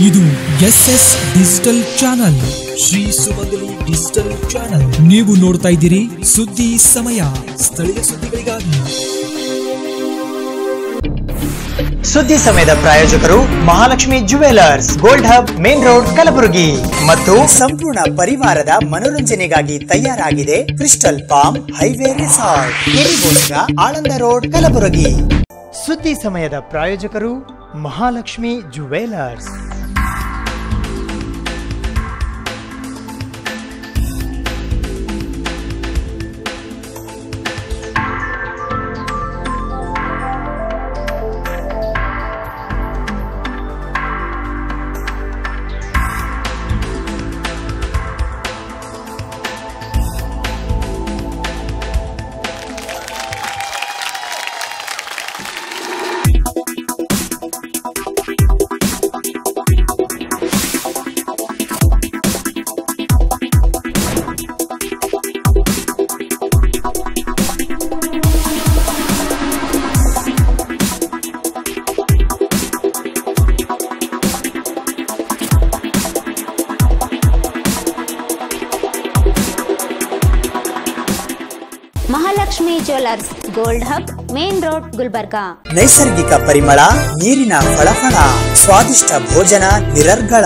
ಇದು SS digital channel, Shri ಸುಮಂಗಲಿ digital channel. ನೀವು ನೋಡ್ತಾ ಇದ್ದೀರಿ ಸುದ್ದಿ ಸಮಯ, ಸ್ಥಳೀಯ ಸುದ್ದಿಗಳಿಗಾಗಿ. ಸುದ್ದಿ ಸಮಯದ ಪ್ರಾಯೋಜಕರು Mahalakshmi jewellers, gold hub, main road, Kalaburagi. ಮತ್ತು ಸಂಪೂರ್ಣ ಪರಿವಾರದ ಮನೋರಂಜನೆಗಾಗಿ ತಯಾರಾಗಿದೆ crystal palm highway resort, Kerigosga, Aland road, Kalaburagi. ಸುದ್ದಿ ಸಮಯದ ಪ್ರಾಯೋಜಕರು Mahalakshmi jewellers. Mahalakshmi jewellers, gold hub, main road, Gulbarga. ನೈಸರ್ಗಿಕ ಪರಿಮಳ, ನೀರಿನ ಫಳಫಳ, ಸ್ವಾದಿಷ್ಟ ಭೋಜನ, ನಿರರ್ಗಳ.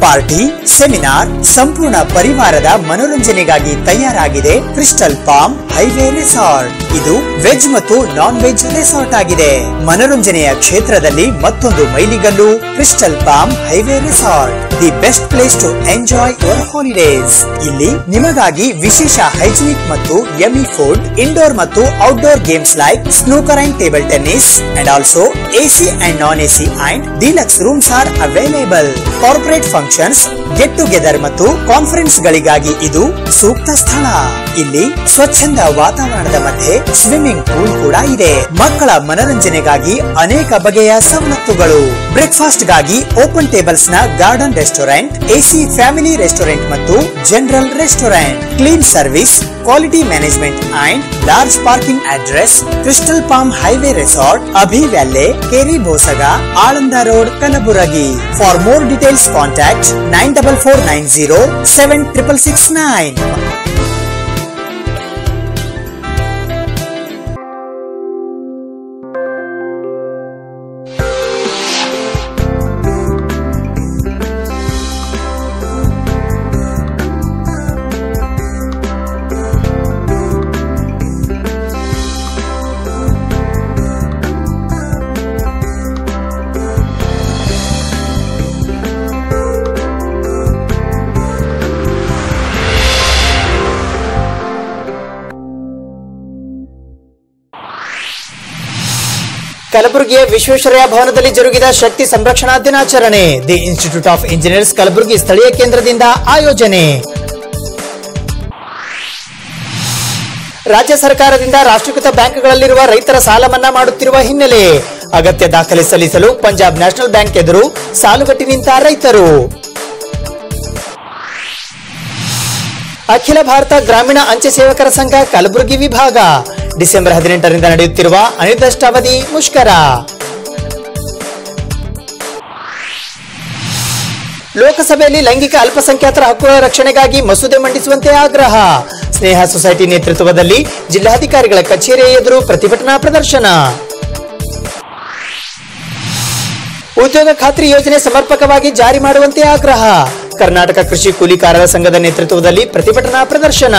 ಪಾರ್ಟಿ, ಸೆಮಿನಾರ್, ಸಂಪೂರ್ಣ ಪರಿವಾರದ ಮನೋರಂಜನೆಗಾಗಿ ತಯಾರಾಗಿದೆ ಕ್ರಿಸ್ಟಲ್ ಪಾಮ್ ಹೈವೇ ರೆಸಾರ್ಟ್. ಇದು ವೆಜ್ ಮತ್ತು ನಾನ್ ವೆಜ್ ರೆಸಾರ್ಟ್ ಆಗಿದೆ. ಮನೋರಂಜನೆಯ ಕ್ಷೇತ್ರದಲ್ಲಿ ಮತ್ತೊಂದು ಮೈಲಿಗಲ್ಲು Crystal palm highway Resort, the best place to enjoy your holidays. ಇಲ್ಲಿ ನಿಮಗಾಗಿ ವಿಶೇಷ ಹೈಜಿನಿಕ್ ಮತ್ತು ಯಮ್ಮಿ ಫುಡ್, ಇಂಡೋರ್ ಮತ್ತು outdoor games like snooker and table tennis, and also AC and non-AC and deluxe rooms are available. Corporate functions, get together ಮತ್ತು conference ಗಳಿಗಾಗಿ ಇದು ಸೂಕ್ತ ಸ್ಥಳ. ಇಲ್ಲಿ ಸ್ವಚ್ಛಂದ ವಾತಾವರಣದ ಮಧ್ಯೆ ಸ್ವಿಮ್ಮಿಂಗ್ ಪೂಲ್ ಕೂಡ ಇದೆ. ಮಕ್ಕಳ ಮನರಂಜನೆಗಾಗಿ ಅನೇಕ ಬಗೆಯ ಸವಲತ್ತುಗಳು. ಬ್ರೇಕ್ಫಾಸ್ಟ್ ಗಾಗಿ ಓಪನ್ ಟೇಬಲ್ಸ್ ನ garden restaurant, AC family restaurant ಮತ್ತು general restaurant. Clean service, quality management and large parking address crystal palm highway resort, Abhi valley, Kerigosga, Aland road, Kalaburagi. For more details contact 9449076669. ಕಲಬುರಗಿಯ ವಿಶ್ವೇಶ್ವರಯ್ಯ ಭವನದಲ್ಲಿ ಜರುಗಿದ ಶಕ್ತಿ ಸಂರಕ್ಷಣಾ ದಿನಾಚರಣೆ. The institute of engineers Kalaburagi ಸ್ಥಳೀಯ ಕೇಂದ್ರದಿಂದ ಆಯೋಜನೆ. ರಾಜ್ಯ ಸರ್ಕಾರದಿಂದ ರಾಷ್ಟ್ರೀಕೃತ ಬ್ಯಾಂಕ್ಗಳಲ್ಲಿರುವ ರೈತರ ಸಾಲ ಮನ್ನಾ ಮಾಡುತ್ತಿರುವ ಹಿನ್ನೆಲೆ ಅಗತ್ಯ ದಾಖಲೆ ಸಲ್ಲಿಸಲು ಪಂಜಾಬ್ ನ್ಯಾಷನಲ್ ಬ್ಯಾಂಕ್ ಎದುರು ಸಾಲುಗಟ್ಟಿ ನಿಂತ ರೈತರು. ಅಖಿಲ ಭಾರತ ಗ್ರಾಮೀಣ ಅಂಚೆ ಸೇವಕರ ಸಂಘ ಕಲಬುರಗಿ ವಿಭಾಗ ಡಿಸೆಂಬರ್ 18ರಿಂದ ನಡೆಯುತ್ತಿರುವ ಅನಿರ್ದಿಷ್ಟಾವಧಿ ಮುಷ್ಕರ. ಲೋಕಸಭೆಯಲ್ಲಿ ಲೈಂಗಿಕ ಅಲ್ಪಸಂಖ್ಯಾತರ ಹಕ್ಕುಗಳ ರಕ್ಷಣೆಗಾಗಿ ಮಸೂದೆ ಮಂಡಿಸುವಂತೆ ಆಗ್ರಹ. ಸ್ನೇಹ ಸೊಸೈಟಿ ನೇತೃತ್ವದಲ್ಲಿ ಜಿಲ್ಲಾಧಿಕಾರಿಗಳ ಕಚೇರಿಯ ಎದುರು ಪ್ರತಿಭಟನಾ ಪ್ರದರ್ಶನ. ಉದ್ಯೋಗ ಖಾತ್ರಿ ಯೋಜನೆ ಸಮರ್ಪಕವಾಗಿ ಜಾರಿ ಮಾಡುವಂತೆ ಆಗ್ರಹ. ಕರ್ನಾಟಕ ಕೃಷಿ ಕೂಲಿಕಾರರ ಸಂಘದ ನೇತೃತ್ವದಲ್ಲಿ ಪ್ರತಿಭಟನಾ ಪ್ರದರ್ಶನ.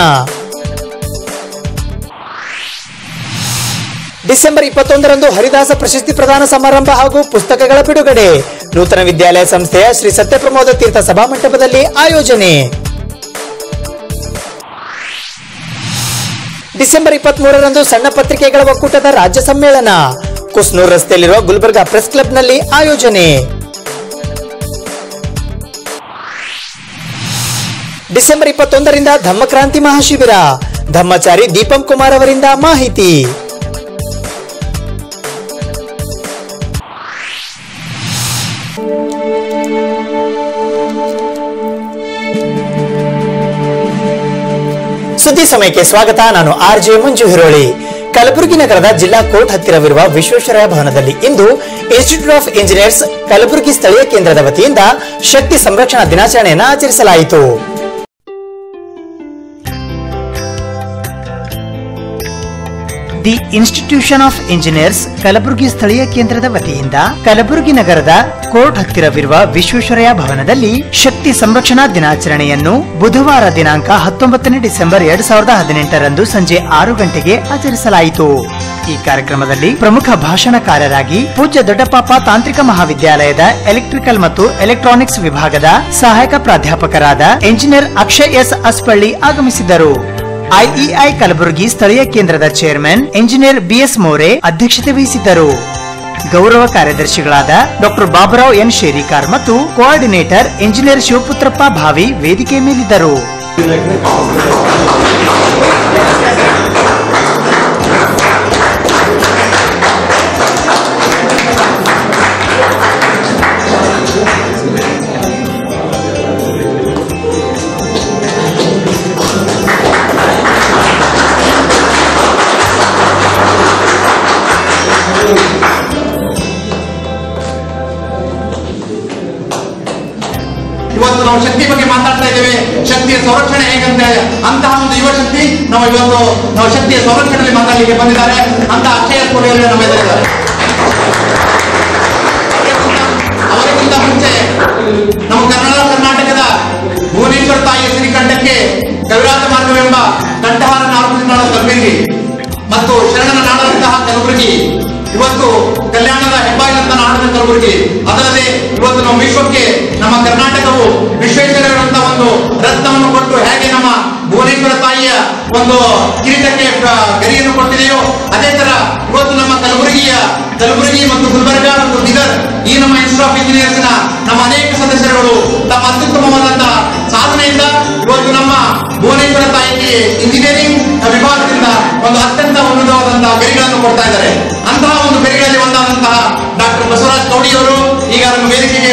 ಡಿಸೆಂಬರ್ 21ರಂದು ಹರಿದಾಸ ಪ್ರಶಸ್ತಿ ಪ್ರದಾನ ಸಮಾರಂಭ ಹಾಗೂ ಪುಸ್ತಕಗಳ ಬಿಡುಗಡೆ. ನೂತನ ವಿದ್ಯಾಲಯ ಸಂಸ್ಥೆಯ ಶ್ರೀ ಸತ್ಯಪ್ರಮೋದ ತೀರ್ಥ ಸಭಾಮಂಟಪದಲ್ಲಿ ಆಯೋಜನೆ. ಡಿಸೆಂಬರ್ 23ರಂದು ಸಣ್ಣ ಪತ್ರಿಕೆಗಳ ಒಕ್ಕೂಟದ ರಾಜ್ಯ ಸಮ್ಮೇಳನ. ಕುಸ್ನೂರ್ ರಸ್ತೆಯಲ್ಲಿರುವ ಗುಲ್ಬರ್ಗಾ ಪ್ರೆಸ್ ಕ್ಲಬ್ನಲ್ಲಿ ಆಯೋಜನೆ. ಡಿಸೆಂಬರ್ 21ರಿಂದ ಧಮ್ಮಕ್ರಾಂತಿ ಮಹಾಶಿಬಿರ. ಧಮ್ಮಚಾರಿ ದೀಪಂ ಕುಮಾರ್ ಅವರಿಂದ ಮಾಹಿತಿ. ಸುದ್ದಿ ಸಮಯಕ್ಕೆ ಸ್ವಾಗತ. ನಾನು RJ ಮಂಜು ಹಿರೋಳಿ. ಕಲಬುರಗಿ ನಗರದ ಜಿಲ್ಲಾ ಕೋರ್ಟ್ ಹತ್ತಿರವಿರುವ ವಿಶ್ವೇಶ್ವರಯ್ಯ ಭವನದಲ್ಲಿ ಇಂದು ಇನ್ಸ್ಟಿಟ್ಯೂಟ್ ಆಫ್ ಇಂಜಿನಿಯರ್ಸ್ ಕಲಬುರಗಿ ಸ್ಥಳೀಯ ಕೇಂದ್ರದ ವತಿಯಿಂದ ಶಕ್ತಿ ಸಂರಕ್ಷಣಾ ದಿನಾಚರಣೆಯನ್ನು ಆಚರಿಸಲಾಯಿತು. The institution of engineers Kalaburagi ಸ್ಥಳೀಯ ಕೇಂದ್ರದ ವತಿಯಿಂದ ಕಲಬುರಗಿ ನಗರದ ಕೋರ್ಟ್ ಹತ್ತಿರವಿರುವ ವಿಶ್ವೇಶ್ವರಯ್ಯ ಭವನದಲ್ಲಿ ಶಕ್ತಿ ಸಂರಕ್ಷಣಾ ದಿನಾಚರಣೆಯನ್ನು ಬುಧವಾರ ದಿನಾಂಕ 19 ಡಿಸೆಂಬರ್ 2018 ಸಂಜೆ 6 ಗಂಟೆಗೆ ಆಚರಿಸಲಾಯಿತು. ಈ ಕಾರ್ಯಕ್ರಮದಲ್ಲಿ ಪ್ರಮುಖ ಭಾಷಣಕಾರರಾಗಿ ಪೂಜ್ಯ ದೊಡ್ಡಪಾಪ ತಾಂತ್ರಿಕ ಮಹಾವಿದ್ಯಾಲಯದ ಎಲೆಕ್ಟ್ರಿಕಲ್ ಮತ್ತು ಎಲೆಕ್ಟ್ರಾನಿಕ್ಸ್ ವಿಭಾಗದ ಸಹಾಯಕ ಪ್ರಾಧ್ಯಾಪಕರಾದ ಎಂಜಿನಿಯರ್ ಅಕ್ಷಯ್ ಎಸ್ ಅಸ್ಪಳ್ಳಿ ಆಗಮಿಸಿದ್ದರು. ಐಇಐ ಕಲಬುರಗಿ ಸ್ಥಳೀಯ ಕೇಂದ್ರದ ಚೇರ್ಮನ್ ಎಂಜಿನಿಯರ್ ಬಿಎಸ್ ಮೋರೆ ಅಧ್ಯಕ್ಷತೆ ವಹಿಸಿದ್ದರು. ಗೌರವ ಕಾರ್ಯದರ್ಶಿಗಳಾದ ಡಾಕ್ಟರ್ ಬಾಬುರಾವ್ ಎನ್ ಶೇರಿಕಾರ್ ಮತ್ತು ಕೋಆರ್ಡಿನೇಟರ್ ಎಂಜಿನಿಯರ್ ಶಿವಪುತ್ರಪ್ಪ ಭಾವಿ ವೇದಿಕೆ ಮೇಲಿದ್ದರು. ಇವತ್ತು ನಾವು ಶಕ್ತಿ ಬಗ್ಗೆ ಮಾತಾಡ್ತಾ ಇದ್ದೇವೆ. ಶಕ್ತಿಯ ಸಂರಕ್ಷಣೆ ಹೇಗಂತ ಅಂತಹ ಒಂದು ಯುವ ಶಕ್ತಿ ನಾವು ಶಕ್ತಿಯ ಸಂರಕ್ಷಣೆಯಲ್ಲಿ ಮಾತಾಡಲಿಕ್ಕೆ ಬಂದಿದ್ದಾರೆ. ಅಂತ ಅಕ್ಷಯ ಕೋಡಿಯಲ್ಲಿ ನಮ್ಮ ಎದುರಿದ್ದಾರೆ. ಅವರಿಗಿಂತ ಮುಂಚೆ ನಮ್ಮ ಕರ್ನಾಟಕದ ಭುವನೇಶ್ವರ ತಾಯಿಯ ಶ್ರೀಕಂಠಕ್ಕೆ ಕವಿರಾಜ ಮಾರ್ಗವೆಂಬ ಕಂಠಹಾರ ನಾಡ ಕಲಬುರಗಿ ಮತ್ತು ಶರಣನ ನಾಡದಂತಹ ಕಲಬುರಗಿ, ಇವತ್ತು ಕಲ್ಯಾಣದ ಹೆಬ್ಬಾಗಿಲಂತ ನಾಡಿನ ಕಲಬುರಗಿ. ಅದಲ್ಲದೆ ಇವತ್ತು ನಮ್ಮ ವಿಶ್ವಕ್ಕೆ ನಮ್ಮ ಕರ್ನಾಟಕವು ವಿಶ್ವೇಶ್ವರಯ್ಯನಂತ ಒಂದು ರತ್ನವನ್ನು ಕೊಟ್ಟು ಹೇಗೆ ನಮ್ಮ ಭುವನೇಶ್ವರ ತಾಯಿಯ ಒಂದು ಕಿರೀಟಕ್ಕೆ ಗರಿಯನ್ನು ಕೊಟ್ಟಿದೆಯೋ, ಅದೇ ತರ ಇವತ್ತು ನಮ್ಮ ಕಲಬುರಗಿ ಮತ್ತು ಗುಲ್ಬರ್ಗ ಮತ್ತು ಬೀದರ್ ಈ ನಮ್ಮ ಇನ್ಸ್ಟಿಟ್ಯೂಟ್ ಆಫ್ ಇಂಜಿನಿಯರ್ಸ್ ನಮ್ಮ ಅನೇಕ ಸದಸ್ಯರುಗಳು ತಮ್ಮ ಅತ್ಯುತ್ತಮವಾದಂತಹ ಸಾಧನೆಯಿಂದ ಇವತ್ತು ನಮ್ಮ ಭುವನೇಶ್ವರ ತಾಯಿಗೆ ಇಂಜಿನಿಯರಿಂಗ್ ವಿಭಾಗದಿಂದ ಒಂದು ಅತ್ಯಂತ ಉನ್ನತವಾದಂತಹ ಗರಿಗಳನ್ನು ಕೊಡ್ತಾ ಇದ್ದಾರೆ. ಅಂತಹ ಒಂದು ಗರಿಗಳಲ್ಲಿ ಒಂದಾದಂತಹ ಡಾಕ್ಟರ್ ಬಸವರಾಜ್ ಕೌಡಿ ಅವರು ಈಗ ನಮ್ಮ ವೇದಿಕೆಗೆ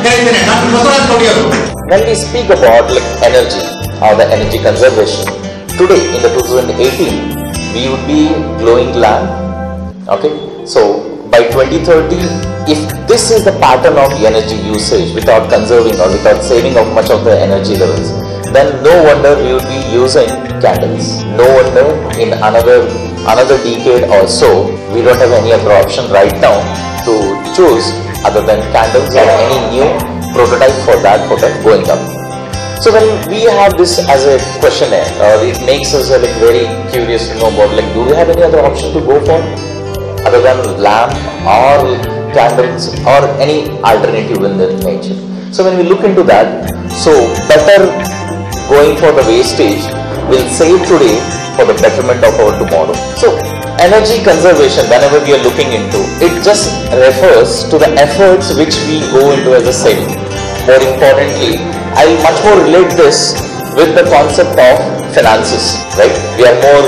ಕರೆಯುತ್ತೇನೆ. ಡಾಕ್ಟರ್ ಬಸವರಾಜ್ ಕೌಡಿ ಅವರು. When we speak about energy or the energy conservation, today in the 2018 we would be glowing land. Okay, so by 2030, if this is the pattern of energy usage without conserving or without saving of much of the energy levels, then no wonder we would be using candles. No wonder in another decade or so we don't have any other option right now to choose other than candles or any new prototype for that going up. So when we have this as a questionnaire, it makes us very curious to know about do we have any other option to go for other than lamp or candles or any alternative in that nature. So when we look into that, so better going for the wastage will save today for the betterment of our tomorrow. So energy conservation, whenever we are looking into, it just refers to the efforts which we go into as a saving. More importantly, I will much more relate this with the concept of finances, right? We are more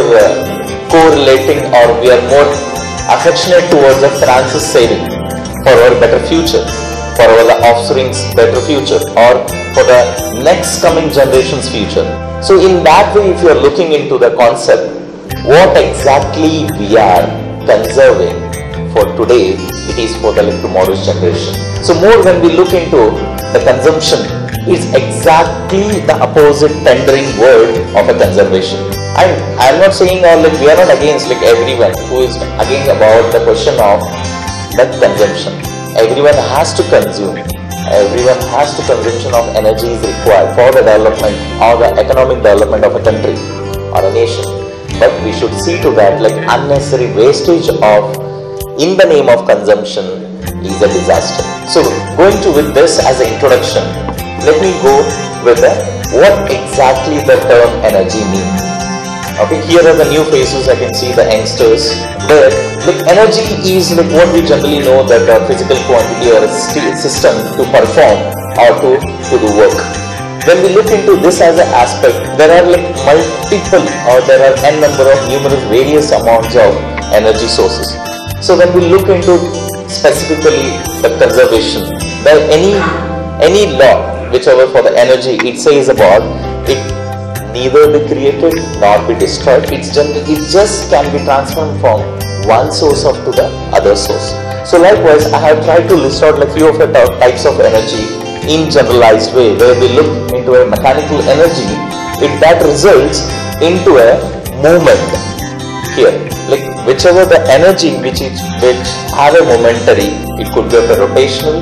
correlating or we are more affectionate towards the finances saving for our better future, for our offspring's better future or for the next coming generation's future. So in that way, if you are looking into the concept, what exactly we are conserving for today, it is for the tomorrow's generation. So more when we look into the consumption, is exactly the opposite tendering word of a conservation. I'm not saying we are not against everyone who is against about the question of that consumption. Everyone has to consume. Everyone has to consumption of energy is required for the development or the economic development of a country or a nation. But we should see to that unnecessary wastage of in the name of consumption is a disaster. So going to with this as an introduction, let me go with what exactly the term energy means. Okay, here are the new faces. I can see the youngsters there. Energy is what we generally know that a physical quantity or a system to perform or to do work. When we look into this as an aspect, there are multiple or there are n number of numerous various amounts of energy sources. So when we look into specifically the conservation, there any law whichever for the energy it says about it neither be created nor be destroyed. It just can be transformed from one source of to the other source. So likewise, I have tried to list out like few of the types of energy in generalized way, where we look into a mechanical energy, that results into a movement here. Like whichever the energy which have a momentary, it could be of a rotational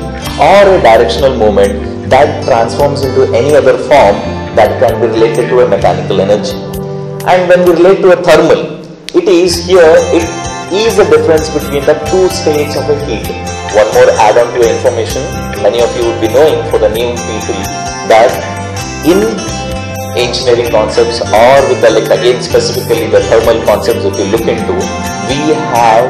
or a directional movement that transforms into any other form that can be related to a mechanical energy. And when we relate to a thermal, it is the difference between the two states of a heat. One more add-on to your information, many of you would be knowing for the new people that in engineering concepts or with the again specifically the thermal concepts if you look into, we have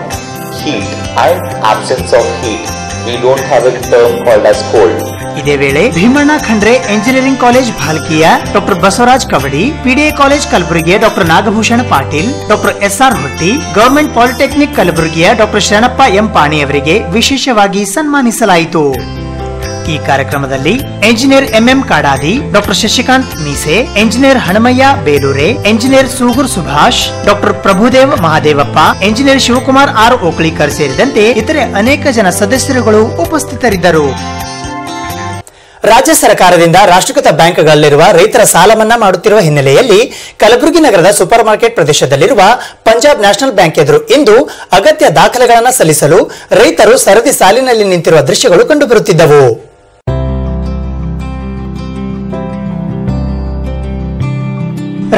heat and absence of heat. We don't have a term called as cold. ಇದೇ ವೇಳೆ Bhimanna Khandre engineering college ಭಾಲ್ಕಿಯ doctor Basavaraj Kavadi, PDA college ಕಲಬುರಗಿಯ doctor Nagabhushana Patil, doctor S R Hotti, government polytechnic ಕಲಬುರಗಿಯ doctor Sharanappa M Pani ಅವರಿಗೆ ವಿಶೇಷವಾಗಿ ಸನ್ಮಾನಿಸಲಾಯಿತು. ಈ ಕಾರ್ಯಕ್ರಮದಲ್ಲಿ engineer M M Kadadi, doctor Shashikant Meese, engineer Hanamayya Belure, engineer Sugur Subhash, doctor Prabhudev Mahadevappa, engineer Shivakumar R Oklikar ಸೇರಿದಂತೆ ಇತರೆ ಅನೇಕ ಜನ ಸದಸ್ಯರುಗಳು ಉಪಸ್ಥಿತರಿದ್ದರು. ರಾಜ್ಯ ಸರ್ಕಾರದಿಂದ ರಾಷ್ಟ್ರೀಕೃತ ಬ್ಯಾಂಕ್ಗಳಲ್ಲಿರುವ ರೈತರ ಸಾಲ ಮನ್ನಾ ಮಾಡುತ್ತಿರುವ ಹಿನ್ನೆಲೆಯಲ್ಲಿ ಕಲಬುರಗಿ ನಗರದ ಸೂಪರ್ ಮಾರ್ಕೆಟ್ ಪ್ರದೇಶದಲ್ಲಿರುವ ಪಂಜಾಬ್ ನ್ಯಾಷನಲ್ ಬ್ಯಾಂಕ್ ಎದುರು ಇಂದು ಅಗತ್ಯ ದಾಖಲೆಗಳನ್ನು ಸಲ್ಲಿಸಲು ರೈತರು ಸರದಿ ಸಾಲಿನಲ್ಲಿ ನಿಂತಿರುವ ದೃಶ್ಯಗಳು ಕಂಡುಬರುತ್ತಿದ್ದವು.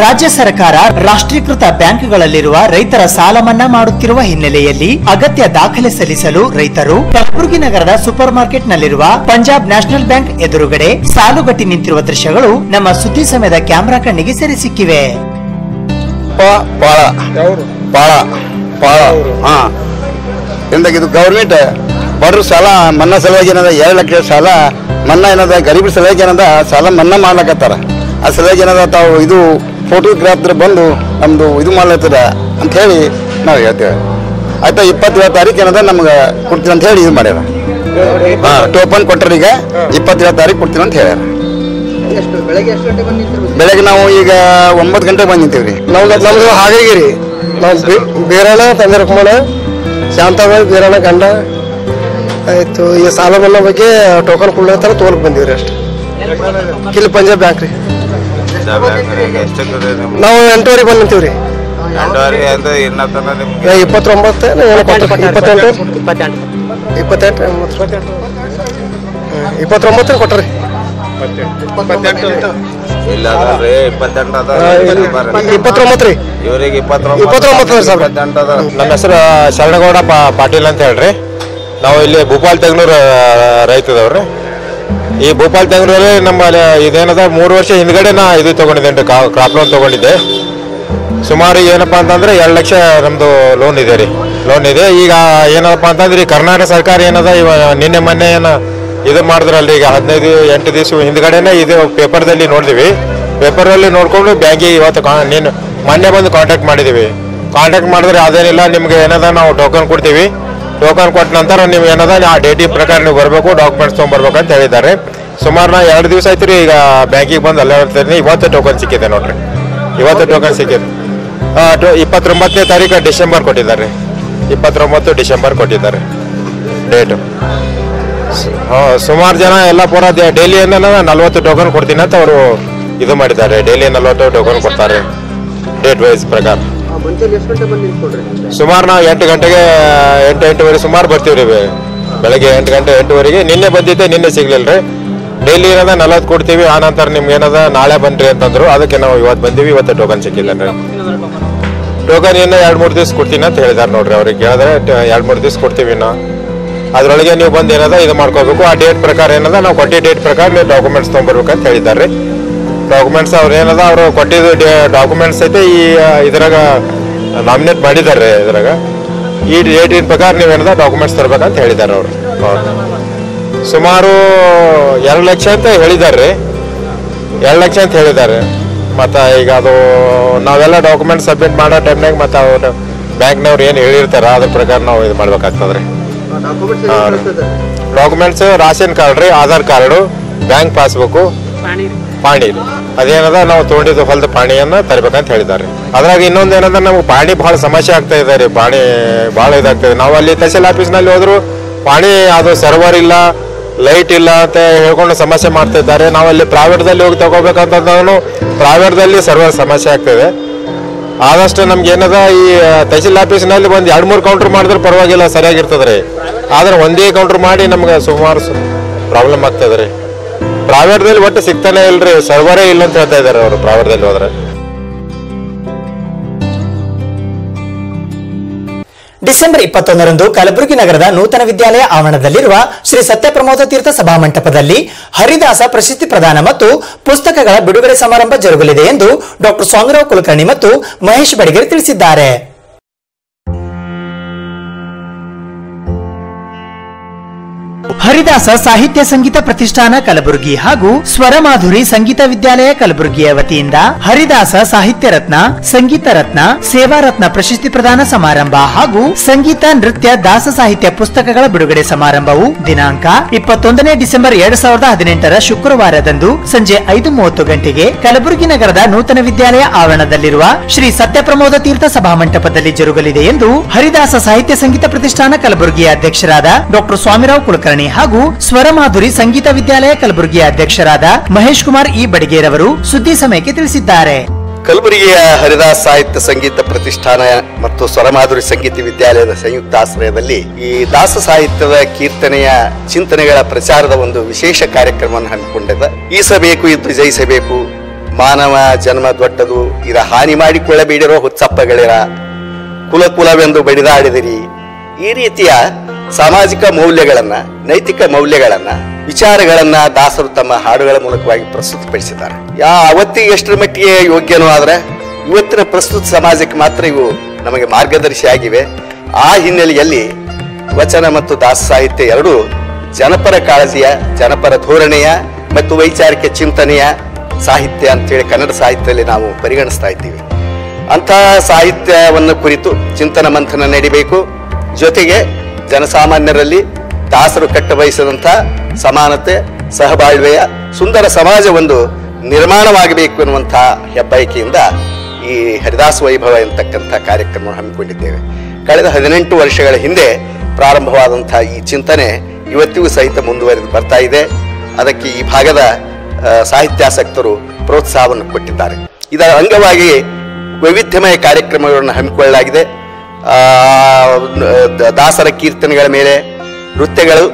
ರಾಜ್ಯ ಸರ್ಕಾರ ರಾಷ್ಟ್ರೀಕೃತ ಬ್ಯಾಂಕ್ಗಳಲ್ಲಿರುವ ರೈತರ ಸಾಲ ಮನ್ನಾ ಮಾಡುತ್ತಿರುವ ಹಿನ್ನೆಲೆಯಲ್ಲಿ ಅಗತ್ಯ ದಾಖಲೆ ಸಲ್ಲಿಸಲು ರೈತರು ಕಲಬುರಗಿ ನಗರದ ಸೂಪರ್ ಮಾರ್ಕೆಟ್ನಲ್ಲಿರುವ ಪಂಜಾಬ್ ನ್ಯಾಷನಲ್ ಬ್ಯಾಂಕ್ ಎದುರುಗಡೆ ಸಾಲುಗಟ್ಟಿ ನಿಂತಿರುವ ದೃಶ್ಯಗಳು ನಮ್ಮ ಸುದ್ದಿ ಸಮಯದ ಕ್ಯಾಮೆರಾ ಕಣ್ಣಿಗೆ ಸೆರೆ ಸಿಕ್ಕಿವೆ. ಇದು ಗೌರ್ಮೆಂಟ್ ಬಡ್ರ ಸಾಲ ಮನ್ನಾ ಸಲುವಾಗಿ ಏನದ 2 ಲಕ್ಷ ಸಾಲ ಮನ್ನಾ ಏನದ ಗರೀಬರ ಸಲುವಾಗಿ ಏನದ ಸಾಲ ಮನ್ನಾ ಮಾಡ್ಲಕತ್ತಾರ. ಆ ಸಲುವಾಗಿ ಏನದ ತಾವು ಇದು ಫೋಟೋಗ್ರಾಫ್ದ್ರ ಬಂದು ನಮ್ದು ಇದು ಮಾಡ್ಲತ್ತದ ಅಂತ ಹೇಳಿ ನಾವು ಹೇಳ್ತೇವೆ. ಆಯ್ತಾ 27 ತಾರೀಕು ಏನದ ನಮ್ಗೆ ಕೊಡ್ತೀನಿ ಅಂತ ಹೇಳಿ ಇದು ಮಾಡ್ಯಾರ. ಟೋಪನ್ ಕೊಟ್ಟರ ಈಗ 27 ತಾರೀಕು ಕೊಡ್ತೀನಿ ಅಂತ ಹೇಳ್ಯಾರ. ಬೆಳಗ್ಗೆ ನಾವು ಈಗ 9 ಗಂಟೆಗೆ ಬಂದು ನಿಂತೀವ್ರಿ. ನಮ್ದು ಹಾಗೇಗಿರಿ ನಾವು ಬೇರಣ ತಂದೆ ರಕಮಣ ಶಾಂತವಾಗಿ ಬೇರಣ ಗಂಡ ಆಯ್ತು. ಈ ಸಾಲ ಮನ್ನಾ ಬಗ್ಗೆ ಟೋಕನ್ ಕೊಡ್ಲತ್ತಾರ ತೋಲ್ಕ್ ಬಂದಿವ್ರಿ ಅಷ್ಟೇ. ಕಿಲ್ ಪಂಜಾಬ್ ಬ್ಯಾಂಕ್ ರೀ. ನಾವು 8 ಬಂದು ನಿಂತೀವ್ರಿ. 29 ಕೊಟ್ರಿ. 29 ರೀ ಇವರಿಗೆ 29. ನಮ್ಮ ಹೆಸರು ಶರಣಗೌಡ ಪಾಟೀಲ್ ಅಂತ ಹೇಳ್ರಿ. ನಾವು ಇಲ್ಲಿ ಭೂಪಾಲ್ ತೆಂಗ್ನೂರು ರೈತದವ್ರಿ. ಈ ಭೂಪಾಲ್ ತೆಂಗ್ನೂರಲ್ಲಿ ನಮ್ಮ ಇದೇನದ 3 ವರ್ಷ ಹಿಂದ್ಗಡೆ ನಾ ಇದು ತಗೊಂಡಿದ್ದೇನೆ, ಕ್ರಾಪ್ ಲೋನ್ ತಗೊಂಡಿದ್ದೆ. ಸುಮಾರು ಏನಪ್ಪ ಅಂತಂದ್ರೆ 2 ಲಕ್ಷ ನಮ್ದು ಲೋನ್ ಇದೆ ರೀ. ಲೋನ್ ಇದೆ. ಈಗ ಏನಪ್ಪ ಅಂತಂದ್ರೆ ಈ ಕರ್ನಾಟಕ ಸರ್ಕಾರ ಏನದ ನಿನ್ನೆ ಮೊನ್ನೆ ಇದು ಮಾಡಿದ್ರಲ್ರಿ. ಈಗ 15-8 ದಿವಸ ಹಿಂದ್ಗಡೆನೆ ಇದು ಪೇಪರ್ದಲ್ಲಿ ನೋಡಿದ್ವಿ. ಪೇಪರಲ್ಲಿ ನೋಡ್ಕೊಂಡು ಬ್ಯಾಂಕಿಗೆ ಇವತ್ತು ಮೊನ್ನೆ ಬಂದು ಕಾಂಟ್ಯಾಕ್ಟ್ ಮಾಡಿದ್ದೀವಿ. ಕಾಂಟ್ಯಾಕ್ಟ್ ಮಾಡಿದ್ರೆ ಅದೇನಿಲ್ಲ, ನಿಮ್ಗೆ ಏನದ ನಾವು ಟೋಕನ್ ಕೊಡ್ತೀವಿ. ಟೋಕನ್ ಕೊಟ್ಟ ನಂತರ ನೀವು ಏನದ ಆ ಡೇಟಿನ ಪ್ರಕಾರ ನೀವು ಬರಬೇಕು, ಡಾಕ್ಯುಮೆಂಟ್ಸ್ ತೊಗೊಂಡ್ಬರ್ಬೇಕು ಅಂತ ಹೇಳಿದ್ದಾರೆ. ಸುಮಾರು ನಾ 2 ದಿವಸ ಆಯ್ತು ರೀ ಈಗ ಬ್ಯಾಂಕಿಗೆ ಬಂದು ಅಲ್ಲೇ ಇರ್ತೀನಿ. ಇವತ್ತು ಟೋಕನ್ ಸಿಕ್ಕಿದೆ ನೋಡ್ರಿ. ಇವತ್ತು ಟೋಕನ್ ಸಿಕ್ಕಿದೆ. 29ನೇ ತಾರೀಕು ಡಿಸೆಂಬರ್ ಕೊಟ್ಟಿದ್ದಾರೆ. 29 ಡಿಸೆಂಬರ್ ಕೊಟ್ಟಿದ್ದಾರೆ ಡೇಟು. ಸುಮಾರು ಜನ ಎಲ್ಲ ಪೂರ ಡೈಲಿ ಏನ 40 ಟೋಕನ್ ಕೊಡ್ತೀನಿ ಅಂತ ಅವರು ಇದು ಮಾಡಿದ್ದಾರೆ. ಡೈಲಿ 40 ಟೋಕನ್ ಕೊಡ್ತಾರೆ ಡೇಟ್ ವೈಸ್ ಪ್ರಕಾರ. ಸುಮಾರು ನಾವು 8 ಗಂಟೆಗೆ 8-8:30 ಸುಮಾರು ಬರ್ತೀವಿ ರೀ. ಬೆಳಗ್ಗೆ 8 ಗಂಟೆ 8:30. ನಿನ್ನೆ ಬಂದಿದ್ದೆ, ನಿನ್ನೆ ಸಿಗ್ಲಿಲ್ಲ ರೀ. ಡೈಲಿ ಏನದ 40 ಕೊಡ್ತೀವಿ. ಆ ನಂತರ ನಿಮ್ಗೆ ಏನದ ನಾಳೆ ಬನ್ರಿ ಅಂತಂದ್ರು. ಅದಕ್ಕೆ ನಾವು ಇವತ್ತು ಬಂದೀವಿ. ಇವತ್ತು ಟೋಕನ್ ಸಿಕ್ಕಿಲ್ಲ ರೀ. ಟೋಕನ್ ಇನ್ನು 2-3 ದಿವಸ ಕೊಡ್ತೀನಿ ಅಂತ ಹೇಳಿದಾರೆ ನೋಡ್ರಿ. ಅವ್ರಿಗೆ ಕೇಳಿದ್ರೆ 2-3 ದಿವಸ ಕೊಡ್ತೀವಿ. ಇನ್ನು ಅದ್ರೊಳಗೆ ನೀವು ಬಂದು ಏನದ ಇದು ಮಾಡ್ಕೋಬೇಕು. ಆ ಡೇಟ್ ಪ್ರಕಾರ ಏನದ ನಾವು ಕೊಟ್ಟಿದ್ದ ಡೇಟ್ ಪ್ರಕಾರ ನೀವು ಡಾಕ್ಯುಮೆಂಟ್ಸ್ ತೊಗೊಂಬರ್ಬೇಕಂತ ಹೇಳಿದ್ದಾರೆ. ಡಾಕ್ಯುಮೆಂಟ್ಸ್ ಅವ್ರು ಏನದ ಅವರು ಕೊಟ್ಟಿದ್ದು ಡಾಕ್ಯುಮೆಂಟ್ಸ್ ಐತೆ ಈ ಇದ್ರಾಗ ನಾಮಿನೇಟ್ ಮಾಡಿದ್ದಾರೆ. ಇದ್ರಾಗ ಈ ಡೇಟಿನ ಪ್ರಕಾರ ನೀವೇನದ ಡಾಕ್ಯುಮೆಂಟ್ಸ್ ತರಬೇಕಂತ ಹೇಳಿದ್ದಾರೆ ಅವರು. ಸುಮಾರು 2 ಲಕ್ಷ ಅಂತ ಹೇಳಿದ್ದಾರೆ. 2 ಲಕ್ಷ ಅಂತ ಹೇಳಿದ್ದಾರೆ. ಮತ್ತು ಈಗ ಅದು ನಾವೆಲ್ಲ ಡಾಕ್ಯುಮೆಂಟ್ಸ್ ಸಬ್ಮಿಟ್ ಮಾಡೋ ಟೈಮ್ನಾಗ ಮತ್ತು ಅವ್ರು ಬ್ಯಾಂಕ್ನವ್ರು ಏನು ಹೇಳಿರ್ತಾರೆ ಅದ್ರ ಪ್ರಕಾರ ನಾವು ಇದು ಮಾಡ್ಬೇಕಾಗ್ತದ್ರಿ. ಡಾಕ್ಯುಮೆಂಟ್ಸ್ ರೇಷನ್ ಕಾರ್ಡ್ ರೀ, ಆಧಾರ್ ಕಾರ್ಡು, ಬ್ಯಾಂಕ್ ಪಾಸ್ಬುಕ್ಕು, ಪಾಣಿ ಅದೇನದ ನಾವು ತೊಗೊಂಡಿದ್ದು ಹೊಲದ ಪಾಣಿಯನ್ನ ತರಬೇಕಂತ ಹೇಳಿದ್ದಾರೆ. ಅದ್ರಾಗ ಇನ್ನೊಂದು ಏನಂದ್ರೆ ನಮ್ಗೆ ಪಾಣಿ ಬಹಳ ಸಮಸ್ಯೆ ಆಗ್ತಾ ಇದೆ ರೀ. ಪಾಣಿ ಬಹಳ ಇದಾಗ್ತದೆ. ನಾವು ಅಲ್ಲಿ ತಹಸೀಲ್ ಆಫೀಸ್ನಲ್ಲಿ ಹೋದ್ರು ಪಾಣಿ ಅದು ಸರ್ವರ್ ಇಲ್ಲ, ಲೈಟ್ ಇಲ್ಲ ಅಂತ ಹೇಳ್ಕೊಂಡು ಸಮಸ್ಯೆ ಮಾಡ್ತಾ ಇದ್ದಾರೆ. ನಾವು ಅಲ್ಲಿ ಪ್ರೈವೇಟ್ದಲ್ಲಿ ಹೋಗಿ ತಗೋಬೇಕಂತಂದ್ರೂ ಪ್ರೈವೇಟ್ದಲ್ಲಿ ಸರ್ವರ್ ಸಮಸ್ಯೆ ಆಗ್ತದೆ. ಆದಷ್ಟು ನಮ್ಗೆ ಏನದ ಈ ತಹಸೀಲ್ ಆಫೀಸ್ನಲ್ಲಿ ಒಂದು 2-3 ಕೌಂಟರ್ ಮಾಡಿದ್ರೆ ಪರವಾಗಿಲ್ಲ, ಸರಿಯಾಗಿರ್ತದೆ ರೀ. ಆದ್ರೆ ಒಂದೇ ಕೌಂಟರ್ ಮಾಡಿ ನಮ್ಗೆ ಸುಮಾರು ಪ್ರಾಬ್ಲಮ್ ಆಗ್ತದೆ ರೀ. ಪ್ರೈವೇಟ್ದಲ್ಲಿ ಒಟ್ಟು ಸಿಗ್ತಾನೆ ಇಲ್ರಿ, ಸರ್ವರೇ ಇಲ್ಲ ಅಂತ ಹೇಳ್ತಾ ಇದ್ದಾರೆ ಅವರು ಪ್ರೈವೇಟ್ದಲ್ಲಿ ಹೋದ್ರೆ. ಡಿಸೆಂಬರ್ 21ರಂದು ಕಲಬುರಗಿ ನಗರದ ನೂತನ ವಿದ್ಯಾಲಯ ಆವರಣದಲ್ಲಿರುವ ಶ್ರೀ ಸತ್ಯಪ್ರಮೋದ ತೀರ್ಥ ಸಭಾಮಂಟಪದಲ್ಲಿ ಹರಿದಾಸ ಪ್ರಶಸ್ತಿ ಪ್ರದಾನ ಮತ್ತು ಪುಸ್ತಕಗಳ ಬಿಡುಗಡೆ ಸಮಾರಂಭ ಜರುಗಲಿದೆ ಎಂದು ಡಾಕ್ಟರ್ ಸ್ವಾಮಿರಾವ್ ಕುಲಕರ್ಣಿ ಮತ್ತು ಮಹೇಶ್ ಬಡಿಗೇರ್ ತಿಳಿಸಿದ್ದಾರೆ. ಹರಿದಾಸ ಸಾಹಿತ್ಯ ಸಂಗೀತ ಪ್ರತಿಷ್ಠಾನ ಕಲಬುರಗಿ ಹಾಗೂ ಸ್ವರಮಾಧುರಿ ಸಂಗೀತ ವಿದ್ಯಾಲಯ ಕಲಬುರಗಿಯ ವತಿಯಿಂದ ಹರಿದಾಸ ಸಾಹಿತ್ಯ ರತ್ನ, ಸಂಗೀತ ರತ್ನ, ಸೇವಾ ರತ್ನ ಪ್ರಶಸ್ತಿ ಪ್ರದಾನ ಸಮಾರಂಭ ಹಾಗೂ ಸಂಗೀತ ನೃತ್ಯ ದಾಸ ಸಾಹಿತ್ಯ ಪುಸ್ತಕಗಳ ಬಿಡುಗಡೆ ಸಮಾರಂಭವು ದಿನಾಂಕ 21 ಡಿಸೆಂಬರ್ 2018 ಶುಕ್ರವಾರದಂದು ಸಂಜೆ 5:30 ಗಂಟೆಗೆ ಕಲಬುರಗಿ ನಗರದ ನೂತನ ವಿದ್ಯಾಲಯ ಆವರಣದಲ್ಲಿರುವ ಶ್ರೀ ಸತ್ಯಪ್ರಮೋದ ತೀರ್ಥ ಸಭಾಮಂಟಪದಲ್ಲಿ ಜರುಗಲಿದೆ ಎಂದು ಹರಿದಾಸ ಸಾಹಿತ್ಯ ಸಂಗೀತ ಪ್ರತಿಷ್ಠಾನ ಕಲಬುರಗಿಯ ಅಧ್ಯಕ್ಷರಾದ ಡಾಕ್ಟರ್ ಸ್ವಾಮಿರಾವ್ ಕುಲಕರ್ಣಿ ಹಾಗೂ ಸ್ವರಮಾಧುರಿ ಸಂಗೀತ ವಿದ್ಯಾಲಯ ಕಲಬುರಗಿಯ ಅಧ್ಯಕ್ಷರಾದ ಮಹೇಶ್ ಕುಮಾರ್ ಇ ಬಡಿಗೇರ್ ಅವರು ಸುದ್ದಿ ಸಮಯಕ್ಕೆ ತಿಳಿಸಿದ್ದಾರೆ. ಕಲಬುರಗಿಯ ಹರಿದಾಸ್ ಸಾಹಿತ್ಯ ಸಂಗೀತ ಪ್ರತಿಷ್ಠಾನ ಮತ್ತು ಸ್ವರಮಾಧುರಿ ಸಂಗೀತ ವಿದ್ಯಾಲಯದ ಸಂಯುಕ್ತ ಆಶ್ರಯದಲ್ಲಿ ಈ ದಾಸ ಸಾಹಿತ್ಯದ ಕೀರ್ತನೆಯ ಚಿಂತನೆಗಳ ಪ್ರಚಾರದ ಒಂದು ವಿಶೇಷ ಕಾರ್ಯಕ್ರಮವನ್ನು ಹಮ್ಮಿಕೊಂಡಿದೆ. ಈಸಬೇಕು ಇದ್ದು ಜಯಿಸಬೇಕು, ಮಾನವ ಜನ್ಮ ದೊಡ್ಡದು, ಇದ ಹಾನಿ ಮಾಡಿಕೊಳ್ಳಬೇಡಿರೋ ಹುಚ್ಚಪ್ಪಗಳಿರ, ಕುಲ ಕುಲವೆಂದು ಬಡಿದಾಡಿದಿರಿ. ಈ ರೀತಿಯ ಸಾಮಾಜಿಕ ಮೌಲ್ಯಗಳನ್ನ, ನೈತಿಕ ಮೌಲ್ಯಗಳನ್ನ, ವಿಚಾರಗಳನ್ನ ದಾಸರು ತಮ್ಮ ಹಾಡುಗಳ ಮೂಲಕವಾಗಿ ಪ್ರಸ್ತುತಪಡಿಸಿದ್ದಾರೆ. ಅವತ್ತಿಗೆ ಎಷ್ಟರ ಮಟ್ಟಿಗೆ ಯೋಗ್ಯನೋ ಆದ್ರೆ ಇವತ್ತಿನ ಪ್ರಸ್ತುತ ಸಮಾಜಕ್ಕೆ ಮಾತ್ರ ಇವು ನಮಗೆ ಮಾರ್ಗದರ್ಶಿ ಆಗಿವೆ. ಆ ಹಿನ್ನೆಲೆಯಲ್ಲಿ ವಚನ ಮತ್ತು ದಾಸ ಸಾಹಿತ್ಯ ಎರಡೂ ಜನಪರ ಕಾಳಜಿಯ, ಜನಪರ ಧೋರಣೆಯ ಮತ್ತು ವೈಚಾರಿಕ ಚಿಂತನೆಯ ಸಾಹಿತ್ಯ ಅಂತೇಳಿ ಕನ್ನಡ ಸಾಹಿತ್ಯದಲ್ಲಿ ನಾವು ಪರಿಗಣಿಸ್ತಾ ಇದ್ದೀವಿ. ಅಂತಹ ಸಾಹಿತ್ಯವನ್ನು ಕುರಿತು ಚಿಂತನ ಮಂಥನ ನಡಿಬೇಕು. ಜೊತೆಗೆ ಜನಸಾಮಾನ್ಯರಲ್ಲಿ ದಾಸರು ಕಟ್ಟಬಯಸಿದಂಥ ಸಮಾನತೆ, ಸಹಬಾಳ್ವೆಯ ಸುಂದರ ಸಮಾಜ ಒಂದು ನಿರ್ಮಾಣವಾಗಬೇಕು ಎನ್ನುವಂತಹ ಹೆಬ್ಬಯಕೆಯಿಂದ ಈ ಹರಿದಾಸ ವೈಭವ ಎಂತಕ್ಕಂಥ ಕಾರ್ಯಕ್ರಮ ಹಮ್ಮಿಕೊಂಡಿದ್ದೇವೆ. ಕಳೆದ 18 ವರ್ಷಗಳ ಹಿಂದೆ ಪ್ರಾರಂಭವಾದಂತಹ ಈ ಚಿಂತನೆ ಇವತ್ತಿಗೂ ಸಹಿತ ಮುಂದುವರೆದು ಬರ್ತಾ ಇದೆ. ಅದಕ್ಕೆ ಈ ಭಾಗದ ಸಾಹಿತ್ಯಾಸಕ್ತರು ಪ್ರೋತ್ಸಾಹವನ್ನು ಕೊಟ್ಟಿದ್ದಾರೆ. ಇದರ ಅಂಗವಾಗಿ ವೈವಿಧ್ಯಮಯ ಕಾರ್ಯಕ್ರಮಗಳನ್ನು ಹಮ್ಮಿಕೊಳ್ಳಲಾಗಿದೆ. ದಾಸರ ಕೀರ್ತನೆಗಳ ಮೇಲೆ ನೃತ್ಯಗಳು,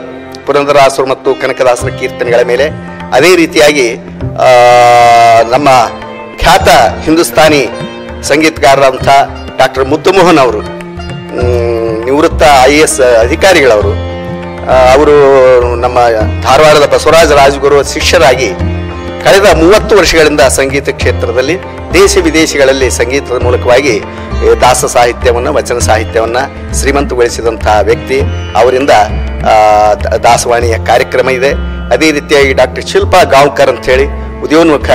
ಪುರಂದರದಾಸರು ಮತ್ತು ಕನಕದಾಸರ ಕೀರ್ತನೆಗಳ ಮೇಲೆ, ಅದೇ ರೀತಿಯಾಗಿ ನಮ್ಮ ಖ್ಯಾತ ಹಿಂದೂಸ್ತಾನಿ ಸಂಗೀತಗಾರರಂಥ ಡಾಕ್ಟರ್ ಮುದ್ದುಮೋಹನ್ ಅವರು, ನಿವೃತ್ತ IAS ಅಧಿಕಾರಿಗಳವರು, ಅವರು ನಮ್ಮ ಧಾರವಾಡದ ಬಸವರಾಜ ರಾಜಗುರು ಶಿಷ್ಯರಾಗಿ ಕಳೆದ 30 ವರ್ಷಗಳಿಂದ ಸಂಗೀತ ಕ್ಷೇತ್ರದಲ್ಲಿ ದೇಶ ವಿದೇಶಗಳಲ್ಲಿ ಸಂಗೀತದ ಮೂಲಕವಾಗಿ ದಾಸ ಸಾಹಿತ್ಯವನ್ನು, ವಚನ ಸಾಹಿತ್ಯವನ್ನು ಶ್ರೀಮಂತಗೊಳಿಸಿದಂತಹ ವ್ಯಕ್ತಿ. ಅವರಿಂದ ದಾಸವಾಣಿಯ ಕಾರ್ಯಕ್ರಮ ಇದೆ. ಅದೇ ರೀತಿಯಾಗಿ ಡಾಕ್ಟರ್ ಶಿಲ್ಪಾ ಗಾಂವ್ಕರ್ ಅಂತ ಹೇಳಿ ಉದಯೋನ್ಮುಖ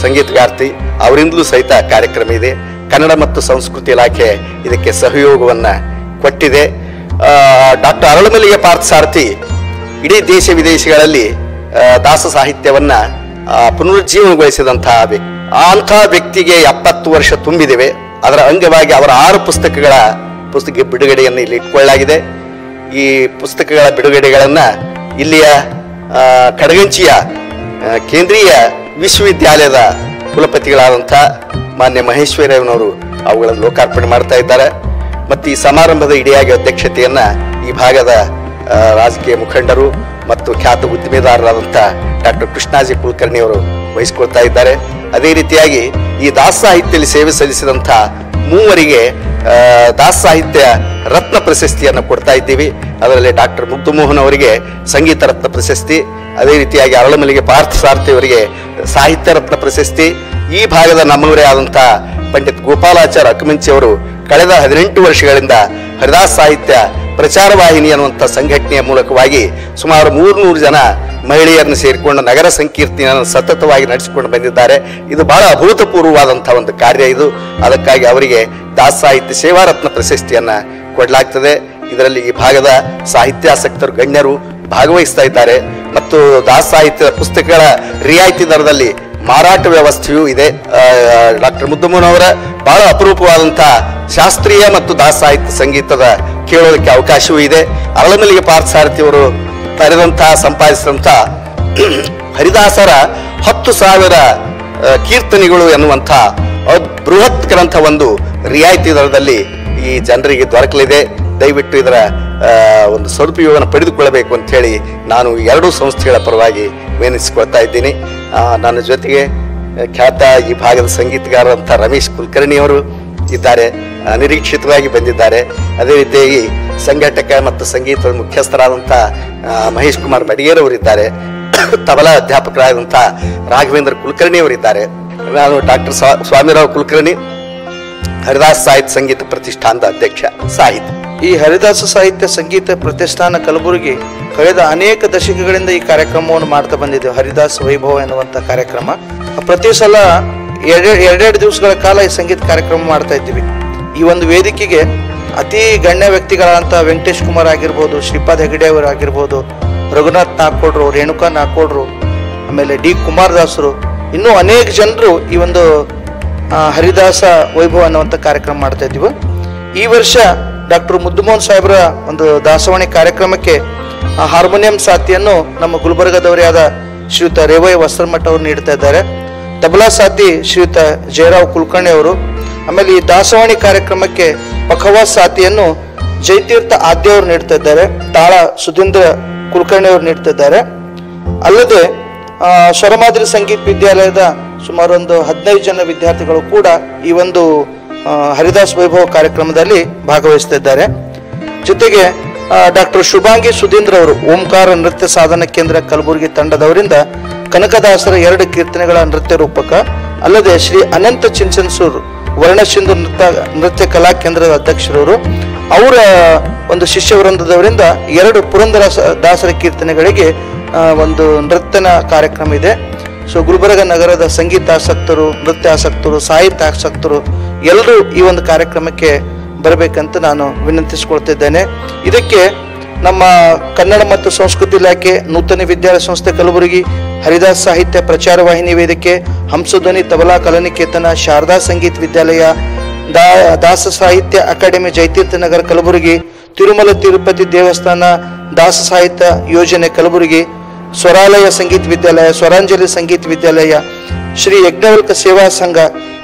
ಸಂಗೀತಗಾರ್ತಿ, ಅವರಿಂದಲೂ ಸಹಿತ ಕಾರ್ಯಕ್ರಮ ಇದೆ. ಕನ್ನಡ ಮತ್ತು ಸಂಸ್ಕೃತಿ ಇಲಾಖೆ ಇದಕ್ಕೆ ಸಹಯೋಗವನ್ನು ಕೊಟ್ಟಿದೆ. ಡಾಕ್ಟರ್ ಅರಳಮಲ್ಲಿಗೆ ಪಾರ್ಥಸಾರಥಿ ಇಡೀ ದೇಶ ವಿದೇಶಗಳಲ್ಲಿ ದಾಸ ಸಾಹಿತ್ಯವನ್ನ ಪುನರುಜ್ಜೀವನಗೊಳಿಸಿದಂತಹ ವ್ಯಕ್ತಿ. ಅಂಥ ವ್ಯಕ್ತಿಗೆ 70 ವರ್ಷ ತುಂಬಿದಿವೆ. ಅದರ ಅಂಗವಾಗಿ ಅವರ 6 ಪುಸ್ತಕ ಬಿಡುಗಡೆಯನ್ನು ಇಲ್ಲಿ ಇಟ್ಕೊಳ್ಳಲಾಗಿದೆ. ಈ ಪುಸ್ತಕಗಳ ಬಿಡುಗಡೆಗಳನ್ನು ಇಲ್ಲಿಯ ಕಡಗಂಚಿಯ ಕೇಂದ್ರೀಯ ವಿಶ್ವವಿದ್ಯಾಲಯದ ಕುಲಪತಿಗಳಾದಂಥ ಮಾನ್ಯ ಮಹೇಶ್ವರಯ್ಯನವರು ಅವುಗಳನ್ನು ಲೋಕಾರ್ಪಣೆ ಮಾಡ್ತಾ ಇದ್ದಾರೆ. ಮತ್ತು ಈ ಸಮಾರಂಭದ ಇಡಿಯಾಗಿ ಅಧ್ಯಕ್ಷತೆಯನ್ನ ಈ ಭಾಗದ ರಾಜಕೀಯ ಮುಖಂಡರು ಮತ್ತು ಖ್ಯಾತ ಉದ್ದಿಮೆದಾರರಾದಂಥ ಡಾಕ್ಟರ್ ಕೃಷ್ಣಾಜಿ ಕುಲಕರ್ಣಿ ಅವರು ವಹಿಸಿಕೊಳ್ತಾ ಇದ್ದಾರೆ. ಅದೇ ರೀತಿಯಾಗಿ ಈ ದಾಸ ಸಾಹಿತ್ಯದಲ್ಲಿ ಸೇವೆ ಸಲ್ಲಿಸಿದಂಥ 3 ದಾಸ ಸಾಹಿತ್ಯ ರತ್ನ ಪ್ರಶಸ್ತಿಯನ್ನು ಕೊಡ್ತಾ ಇದ್ದೀವಿ. ಅದರಲ್ಲಿ ಡಾಕ್ಟರ್ ಮುಗ್ಧಮೋಹನ್ ಅವರಿಗೆ ಸಂಗೀತ ರತ್ನ ಪ್ರಶಸ್ತಿ, ಅದೇ ರೀತಿಯಾಗಿ ಅರಳಮಲ್ಲಿಗೆ ಪಾರ್ಥಸಾರಥಿ ಅವರಿಗೆ ಸಾಹಿತ್ಯ ರತ್ನ ಪ್ರಶಸ್ತಿ. ಈ ಭಾಗದ ನಮ್ಮವರೇ ಆದಂಥ ಪಂಡಿತ್ ಗೋಪಾಲಾಚಾರ್ಯ ಅಕಮಂಚಿ ಅವರು ಕಳೆದ 18 ವರ್ಷಗಳಿಂದ ಹರಿದಾಸ ಸಾಹಿತ್ಯ ಪ್ರಚಾರ ವಾಹಿನಿ ಅನ್ನುವಂಥ ಸಂಘಟನೆಯ ಮೂಲಕವಾಗಿ ಸುಮಾರು 300 ಜನ ಮಹಿಳೆಯರನ್ನು ಸೇರಿಕೊಂಡು ನಗರ ಸಂಕೀರ್ತನೆಯನ್ನು ಸತತವಾಗಿ ನಡೆಸಿಕೊಂಡು ಬಂದಿದ್ದಾರೆ. ಇದು ಬಹಳ ಅಭೂತಪೂರ್ವವಾದಂಥ ಒಂದು ಕಾರ್ಯ ಇದು. ಅದಕ್ಕಾಗಿ ಅವರಿಗೆ ದಾಸ ಸಾಹಿತ್ಯ ಸೇವಾರತ್ನ ಪ್ರಶಸ್ತಿಯನ್ನು ಕೊಡಲಾಗ್ತದೆ. ಇದರಲ್ಲಿ ಈ ಭಾಗದ ಸಾಹಿತ್ಯಾಸಕ್ತರು ಗಣ್ಯರು ಭಾಗವಹಿಸ್ತಾ ಇದ್ದಾರೆ ಮತ್ತು ದಾಸ ಸಾಹಿತ್ಯ ಪುಸ್ತಕಗಳ ರಿಯಾಯಿತಿ ದರದಲ್ಲಿ ಮಾರಾಟ ವ್ಯವಸ್ಥೆಯೂ ಇದೆ. ಡಾಕ್ಟರ್ ಮುದ್ದಮ್ಮನವರ ಬಹಳ ಅಪರೂಪವಾದಂತಹ ಶಾಸ್ತ್ರೀಯ ಮತ್ತು ದಾಸ ಸಾಹಿತ್ಯ ಸಂಗೀತದ ಕೇಳೋದಕ್ಕೆ ಅವಕಾಶವೂ ಇದೆ. ಅರಳಮಲ್ಲಿಗೆ ಪಾರ್ಥಸಾರಥಿಯವರು ಬರೆದಂತಹ ಸಂಪಾದಿಸಿದಂತಹ ಹರಿದಾಸರ 10,000 ಕೀರ್ತನೆಗಳು ಎನ್ನುವಂಥ ಬೃಹತ್ ಗ್ರಂಥ ಒಂದು ರಿಯಾಯಿತಿ ದರದಲ್ಲಿ ಈ ಜನರಿಗೆ ದೊರಕಲಿದೆ. ದಯವಿಟ್ಟು ಇದರ ಒಂದು ಸದುಪಯೋಗವನ್ನು ಪಡೆದುಕೊಳ್ಳಬೇಕು ಅಂತ ಹೇಳಿ ನಾನು ಎರಡೂ ಸಂಸ್ಥೆಗಳ ಪರವಾಗಿ ವಿನಂತಿಸಿಕೊಳ್ತಾ ಇದ್ದೀನಿ. ನನ್ನ ಜೊತೆಗೆ ಖ್ಯಾತ ಈ ಭಾಗದ ಸಂಗೀತಗಾರರಂಥ ರಮೇಶ್ ಕುಲಕರ್ಣಿಯವರು ಇದ್ದಾರೆ, ಅನಿರೀಕ್ಷಿತವಾಗಿ ಬಂದಿದ್ದಾರೆ. ಅದೇ ರೀತಿಯಾಗಿ ಸಂಘಟಕ ಮತ್ತು ಸಂಗೀತದ ಮುಖ್ಯಸ್ಥರಾದಂಥ ಮಹೇಶ್ ಕುಮಾರ್ ಬಡಿಗೇರವರಿದ್ದಾರೆ. ತಬಲಾ ಅಧ್ಯಾಪಕರಾದಂಥ ರಾಘವೇಂದ್ರ ಕುಲಕರ್ಣಿ ಅವರಿದ್ದಾರೆ. ನಾನು ಡಾಕ್ಟರ್ ಸ್ವಾಮಿರಾವ್ ಕುಲಕರ್ಣಿ, ಹರಿದಾಸ ಸಾಹಿತ್ಯ ಸಂಗೀತ ಪ್ರತಿಷ್ಠಾನದ ಅಧ್ಯಕ್ಷ ಸಾಹಿತ್ಯ. ಈ ಹರಿದಾಸ ಸಾಹಿತ್ಯ ಸಂಗೀತ ಪ್ರತಿಷ್ಠಾನ ಕಲಬುರಗಿ ಕಳೆದ ಅನೇಕ ದಶಕಗಳಿಂದ ಈ ಕಾರ್ಯಕ್ರಮವನ್ನು ಮಾಡ್ತಾ ಬಂದಿದ್ದೇವೆ. ಹರಿದಾಸ ವೈಭವ ಎನ್ನುವಂಥ ಕಾರ್ಯಕ್ರಮ ಪ್ರತಿ ಸಲ ಎರಡೆರಡು ದಿವಸಗಳ ಕಾಲ ಈ ಸಂಗೀತ ಕಾರ್ಯಕ್ರಮ ಮಾಡ್ತಾ ಇದ್ದೀವಿ. ಈ ಒಂದು ವೇದಿಕೆಗೆ ಅತಿ ಗಣ್ಯ ವ್ಯಕ್ತಿಗಳಾದಂಥ ವೆಂಕಟೇಶ್ ಕುಮಾರ್ ಆಗಿರ್ಬೋದು, ಶ್ರೀಪಾದ್ ಹೆಗಡೆ ಅವರು ಆಗಿರ್ಬೋದು, ರಘುನಾಥ್ ನಾಕೋಡ್ರು, ರೇಣುಕಾ ನಾಕೋಡ್ರು, ಆಮೇಲೆ ಡಿ ಕುಮಾರದಾಸರು, ಇನ್ನೂ ಅನೇಕ ಜನರು ಈ ಒಂದು ಹರಿದಾಸ ವೈಭವ ಅನ್ನುವಂಥ ಕಾರ್ಯಕ್ರಮ ಮಾಡ್ತಾ ಇದ್ದೀವಿ. ಈ ವರ್ಷ ಡಾಕ್ಟರ್ ಮುದ್ದುಮೋಹನ್ ಸಾಹೇಬ್ರ ಒಂದು ದಾಸವಾಣಿ ಕಾರ್ಯಕ್ರಮಕ್ಕೆ ಹಾರ್ಮೋನಿಯಂ ಸಾಥಿಯನ್ನು ನಮ್ಮ ಗುಲ್ಬರ್ಗದವರೇ ಆದ ಶ್ರೀಯುತ ರೇವಯ್ಯ ವಸ್ತ್ರಮಠ ಅವರು ನೀಡ್ತಾ ಇದ್ದಾರೆ. ತಬಲಾ ಸಾಥಿ ಶ್ರೀಯುತ ಜಯರಾವ್ ಕುಲಕರ್ಣಿ ಅವರು. ಆಮೇಲೆ ಈ ದಾಸವಾಣಿ ಕಾರ್ಯಕ್ರಮಕ್ಕೆ ಪಖವಾಸ್ ಸಾಥಿಯನ್ನು ಜಯತೀರ್ಥ ಆದ್ಯ ಅವರು ನೀಡ್ತಾ ಇದ್ದಾರೆ. ತಾಳ ಸುಧೀಂದ್ರ ಕುಲಕರ್ಣಿ ಅವರು ನೀಡ್ತಾ ಇದ್ದಾರೆ. ಅಲ್ಲದೆ ಸ್ವರಮಾದರಿ ಸಂಗೀತ ವಿದ್ಯಾಲಯದ ಸುಮಾರು ಒಂದು 15 ಜನ ವಿದ್ಯಾರ್ಥಿಗಳು ಕೂಡ ಈ ಒಂದು ಹರಿದಾಸ್ ವೈಭವ ಕಾರ್ಯಕ್ರಮದಲ್ಲಿ ಭಾಗವಹಿಸ್ತಿದ್ದಾರೆ. ಜೊತೆಗೆ ಡಾಕ್ಟರ್ ಶುಭಾಂಗಿ ಸುಧೀಂದ್ರ ಅವರು ಓಂಕಾರ ನೃತ್ಯ ಸಾಧನ ಕೇಂದ್ರ ಕಲಬುರಗಿ ತಂಡದವರಿಂದ ಕನಕದಾಸರ 2 ಕೀರ್ತನೆಗಳ ನೃತ್ಯ ರೂಪಕ, ಅಲ್ಲದೆ ಶ್ರೀ ಅನಂತ ಚಿಂಚನ್ಸೂರ್ ವರ್ಣಸಿಂಧು ನೃತ್ಯ ಕಲಾ ಕೇಂದ್ರದ ಅಧ್ಯಕ್ಷರವರು ಅವರ ಒಂದು ಶಿಷ್ಯ ವೃಂದದವರಿಂದ 2 ಪುರಂದರ ದಾಸರ ಕೀರ್ತನೆಗಳಿಗೆ ಒಂದು ನೃತ್ಯನ ಕಾರ್ಯಕ್ರಮ ಇದೆ. ಸೊ ಗುಲ್ಬರ್ಗ ನಗರದ ಸಂಗೀತಾಸಕ್ತರು, ನೃತ್ಯಾಸಕ್ತರು, ಸಾಹಿತ್ಯ ಆಸಕ್ತರು ಎಲ್ಲರೂ ಈ ಒಂದು ಕಾರ್ಯಕ್ರಮಕ್ಕೆ ಬರಬೇಕಂತ ನಾನು ವಿನಂತಿಸಿಕೊಳ್ತಿದ್ದೇನೆ. ಇದಕ್ಕೆ ನಮ್ಮ ಕನ್ನಡ ಮತ್ತು ಸಂಸ್ಕೃತಿ ಇಲಾಖೆ, ನೂತನ ವಿದ್ಯಾಲಯ ಸಂಸ್ಥೆ ಕಲಬುರಗಿ, ಹರಿದಾಸ್ ಸಾಹಿತ್ಯ ಪ್ರಚಾರ ವಾಹಿನಿ ವೇದಿಕೆ, ಹಂಸಧ್ವನಿ ತಬಲಾ ಕಲಾನಿಕೇತನ, ಶಾರದಾ ಸಂಗೀತ ವಿದ್ಯಾಲಯ, ದಾಸ ಸಾಹಿತ್ಯ ಅಕಾಡೆಮಿ ಜಯತೀರ್ಥ ನಗರ ಕಲಬುರಗಿ, ತಿರುಮಲ ತಿರುಪತಿ ದೇವಸ್ಥಾನ ದಾಸ ಸಾಹಿತ್ಯ ಯೋಜನೆ ಕಲಬುರಗಿ, ಸ್ವರಾಲಯ ಸಂಗೀತ ವಿದ್ಯಾಲಯ, ಸ್ವರಾಂಜಲಿ ಸಂಗೀತ ವಿದ್ಯಾಲಯ, ಶ್ರೀ ಯಜ್ಞವಲ್ಕ ಸೇವಾ ಸಂಘ,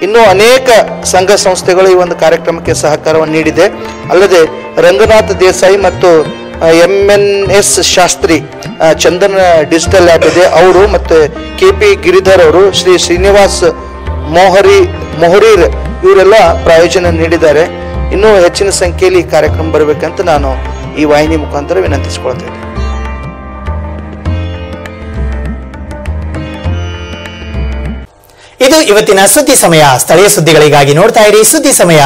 ಇನ್ನೂ ಅನೇಕ ಸಂಘ ಸಂಸ್ಥೆಗಳು ಈ ಒಂದು ಕಾರ್ಯಕ್ರಮಕ್ಕೆ ಸಹಕಾರವನ್ನು ನೀಡಿದೆ. ಅಲ್ಲದೆ ರಂಗನಾಥ ದೇಸಾಯಿ ಮತ್ತು MNS Shastri Chandan digital lab ಇದೆ ಅವರು, ಮತ್ತು KP ಗಿರಿಧರ್ ಅವರು, ಶ್ರೀ ಶ್ರೀನಿವಾಸ್ ಮೊಹರೀರ್ ಇವರೆಲ್ಲ ಪ್ರಾಯೋಜನ ನೀಡಿದ್ದಾರೆ. ಇನ್ನೂ ಹೆಚ್ಚಿನ ಸಂಖ್ಯೆಯಲ್ಲಿ ಈ ಕಾರ್ಯಕ್ರಮ ಬರಬೇಕಂತ ನಾನು ಈ ವಾಹಿನಿ ಮುಖಾಂತರ ವಿನಂತಿಸಿಕೊಳ್ತೇನೆ. ಇದು ಇವತ್ತಿನ ಸುದ್ದಿ ಸಮಯ. ಸ್ಥಳೀಯ ಸುದ್ದಿಗಳಿಗಾಗಿ ನೋಡ್ತಾ ಇರಿ ಸುದ್ದಿ ಸಮಯ.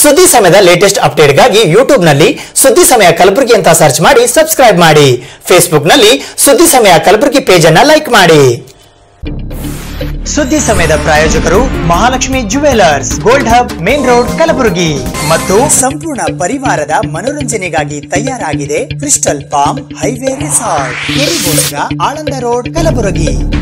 ಸುದ್ದಿ ಸಮಯದ ಲೇಟೆಸ್ಟ್ ಅಪ್ಡೇಟ್ಗಾಗಿ ಯೂಟ್ಯೂಬ್ ನಲ್ಲಿ ಸುದ್ದಿ ಸಮಯ ಕಲಬುರಗಿ ಅಂತ ಸರ್ಚ್ ಮಾಡಿ ಸಬ್ಸ್ಕ್ರೈಬ್ ಮಾಡಿ. ಫೇಸ್ಬುಕ್ ನಲ್ಲಿ ಸುದ್ದಿ ಸಮಯ ಕಲಬುರಗಿ ಪೇಜ್ ಅನ್ನ ಲೈಕ್ ಮಾಡಿ. ಸುದ್ದಿ ಸಮಯದ ಪ್ರಾಯೋಜಕರು Mahalakshmi jewellers, gold hub, main road Kalaburagi ಮತ್ತು ಸಂಪೂರ್ಣ ಪರಿವಾರದ ಮನೋರಂಜನೆಗಾಗಿ ತಯಾರಾಗಿದೆ crystal palm highway resort, Aland road Kalaburagi.